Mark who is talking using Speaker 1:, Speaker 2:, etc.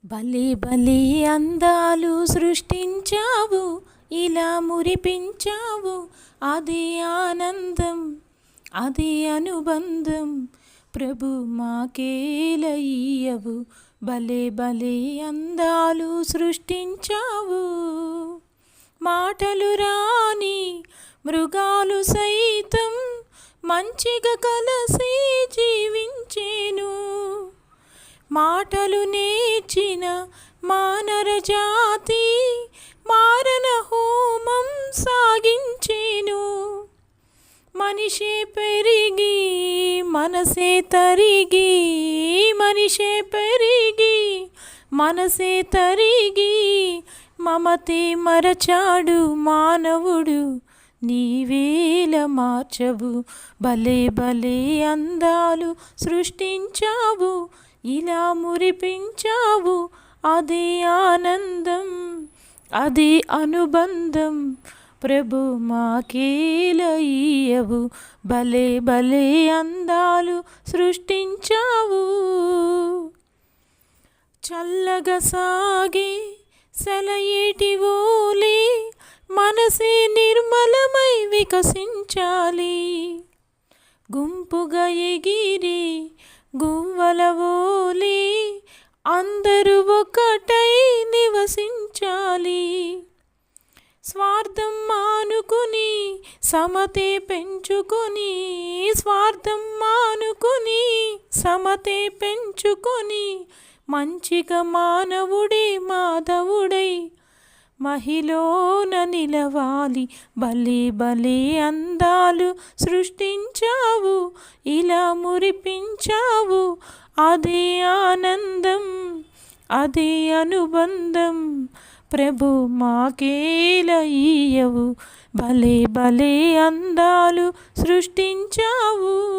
Speaker 1: భలే భలే అందాలు సృష్టించావు, ఇలా మురిపించావు. అది ఆనందం, అది అనుబంధం. ప్రభు మాకేలయ్యవు. భలే భలే అందాలు సృష్టించావు. మాటలు రాని మృగాలు సైతం మంచిగా కలసి జీవించేను. మాటలు నేర్చిన మానర జాతి మారణ హోమం సాగించేను. మనిషే పెరిగి మనసే తరిగి, మనిషే పెరిగి మనసే తరిగి, మమతే మరచాడు మానవుడు. నీవేల మార్చవు. భలే భలే అందాలు సృష్టించావు, ఇలా మురిపించావు. అది ఆనందం, అది అనుబంధం. ప్రభు మాకేలయ్యవు. భలే భలే అందాలు సృష్టించావు. చల్లగా సాగే సెలయేటి ఓలే మనసే నిర్మలమై వికసించాలి. గుంపుగా ఎగిరి గువ్వల ఓలే అందరూ ఒకటై నివసించాలి. స్వార్థం మానుకుని సమతే పెంచుకొని, స్వార్థం మానుకుని సమతే పెంచుకొని, మంచిగా మానవుడే మాధవుడై మహిలోన నిలవాలి. భలే భలే అందాలు సృష్టించావు, ఇలా మురిపించావు. అది ఆనందం, అది అనుబంధం. ప్రభు మాకేలయ్యవు. భలే భలే అందాలు సృష్టించావు.